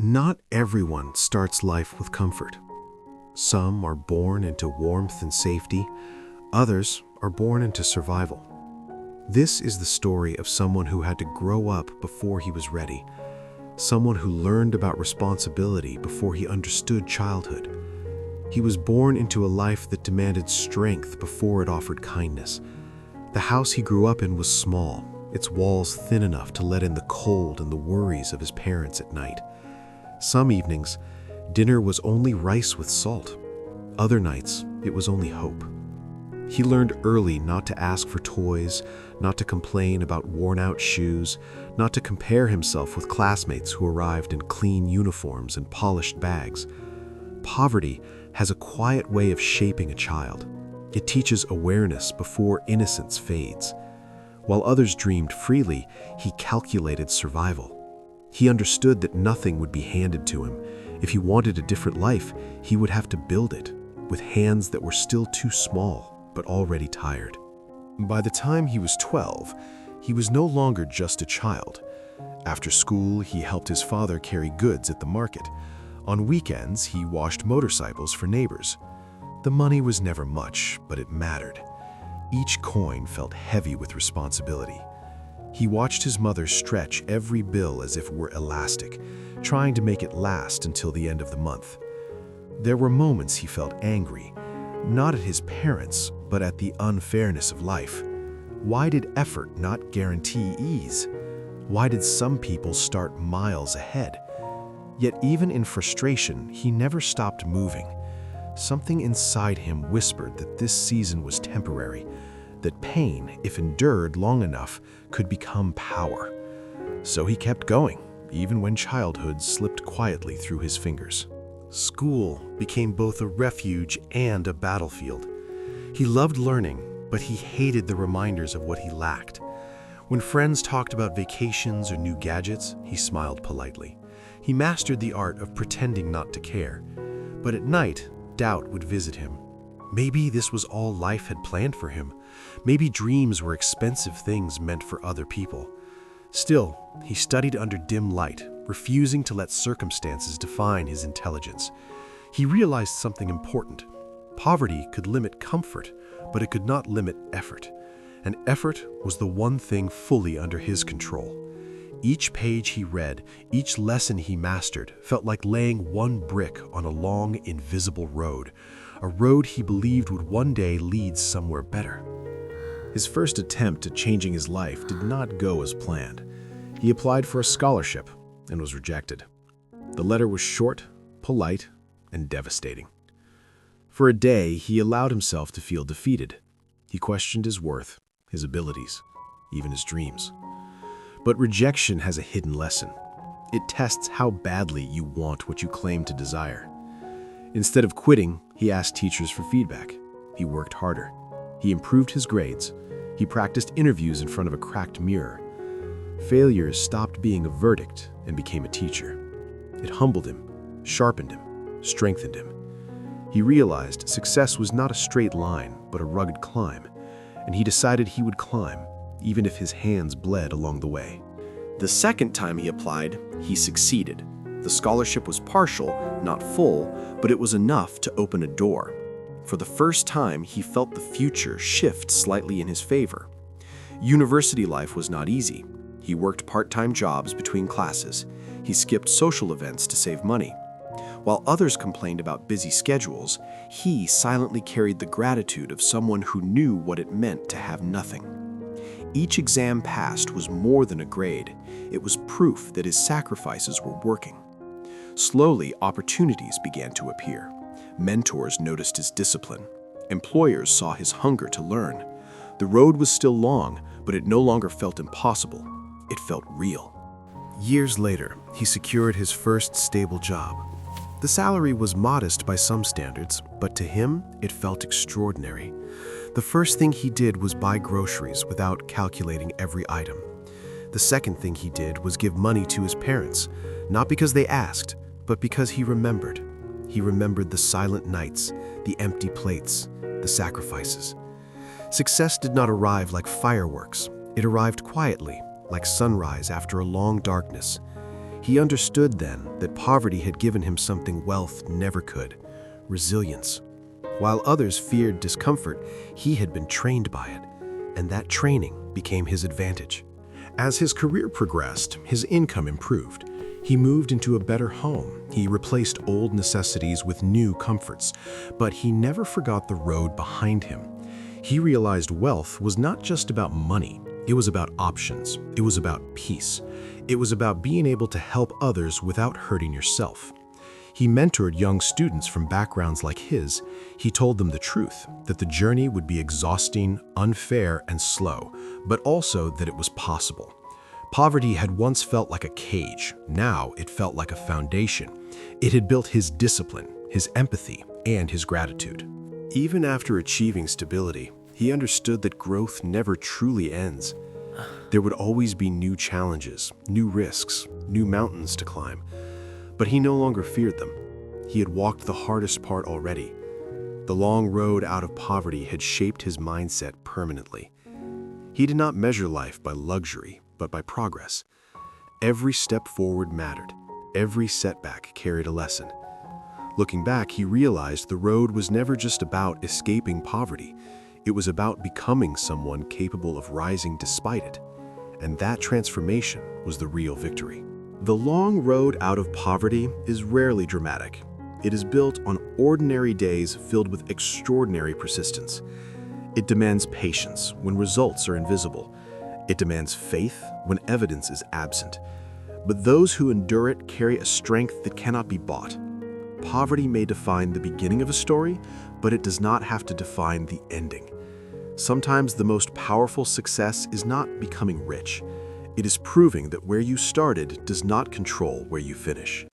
Not everyone starts life with comfort. Some are born into warmth and safety, others are born into survival. This is the story of someone who had to grow up before he was ready, someone who learned about responsibility before he understood childhood. He was born into a life that demanded strength before it offered kindness. The house he grew up in was small, its walls thin enough to let in the cold and the worries of his parents at night. Some evenings, dinner was only rice with salt. Other nights, it was only hope. He learned early not to ask for toys, not to complain about worn-out shoes, not to compare himself with classmates who arrived in clean uniforms and polished bags. Poverty has a quiet way of shaping a child. It teaches awareness before innocence fades. While others dreamed freely, he calculated survival. He understood that nothing would be handed to him. If he wanted a different life, he would have to build it, with hands that were still too small, but already tired. By the time he was 12, he was no longer just a child. After school, he helped his father carry goods at the market. On weekends, he washed motorcycles for neighbors. The money was never much, but it mattered. Each coin felt heavy with responsibility. He watched his mother stretch every bill as if it were elastic, trying to make it last until the end of the month. There were moments he felt angry, not at his parents, but at the unfairness of life. Why did effort not guarantee ease? Why did some people start miles ahead? Yet even in frustration, he never stopped moving. Something inside him whispered that this season was temporary, that pain, if endured long enough, could become power. So he kept going, even when childhood slipped quietly through his fingers. School became both a refuge and a battlefield. He loved learning, but he hated the reminders of what he lacked. When friends talked about vacations or new gadgets, he smiled politely. He mastered the art of pretending not to care. But at night, doubt would visit him. Maybe this was all life had planned for him. Maybe dreams were expensive things meant for other people. Still, he studied under dim light, refusing to let circumstances define his intelligence. He realized something important. Poverty could limit comfort, but it could not limit effort. And effort was the one thing fully under his control. Each page he read, each lesson he mastered, felt like laying one brick on a long, invisible road, a road he believed would one day lead somewhere better. His first attempt at changing his life did not go as planned. He applied for a scholarship and was rejected. The letter was short, polite, and devastating. For a day, he allowed himself to feel defeated. He questioned his worth, his abilities, even his dreams. But rejection has a hidden lesson. It tests how badly you want what you claim to desire. Instead of quitting, he asked teachers for feedback. He worked harder. He improved his grades. He practiced interviews in front of a cracked mirror. Failures stopped being a verdict and became a teacher. It humbled him, sharpened him, strengthened him. He realized success was not a straight line, but a rugged climb, and he decided he would climb, even if his hands bled along the way. The second time he applied, he succeeded. The scholarship was partial, not full, but it was enough to open a door. For the first time, he felt the future shift slightly in his favor. University life was not easy. He worked part-time jobs between classes. He skipped social events to save money. While others complained about busy schedules, he silently carried the gratitude of someone who knew what it meant to have nothing. Each exam passed was more than a grade. It was proof that his sacrifices were working. Slowly, opportunities began to appear. Mentors noticed his discipline. Employers saw his hunger to learn. The road was still long, but it no longer felt impossible. It felt real. Years later, he secured his first stable job. The salary was modest by some standards, but to him, it felt extraordinary. The first thing he did was buy groceries without calculating every item. The second thing he did was give money to his parents, not because they asked, but because he remembered. He remembered the silent nights, the empty plates, the sacrifices. Success did not arrive like fireworks. It arrived quietly, like sunrise after a long darkness. He He understood then that poverty had given him something wealth never could: resilience. While others feared discomfort, he had been trained by it, and that training became his advantage. As his career progressed, his income improved. He moved into a better home. He replaced old necessities with new comforts, but he never forgot the road behind him. He realized wealth was not just about money. It was about options. It was about peace. It was about being able to help others without hurting yourself. He mentored young students from backgrounds like his. He told them the truth, that the journey would be exhausting, unfair, and slow, but also that it was possible. Poverty had once felt like a cage. Now it felt like a foundation. It had built his discipline, his empathy, and his gratitude. Even after achieving stability, he understood that growth never truly ends. There would always be new challenges, new risks, new mountains to climb. But he no longer feared them. He had walked the hardest part already. The long road out of poverty had shaped his mindset permanently. He did not measure life by luxury, but by progress. Every step forward mattered. Every setback carried a lesson. Looking back, he realized the road was never just about escaping poverty. It was about becoming someone capable of rising despite it. And that transformation was the real victory. The long road out of poverty is rarely dramatic. It is built on ordinary days filled with extraordinary persistence. It demands patience when results are invisible. It demands faith when evidence is absent. But those who endure it carry a strength that cannot be bought. Poverty may define the beginning of a story, but it does not have to define the ending. Sometimes the most powerful success is not becoming rich. It is proving that where you started does not control where you finish.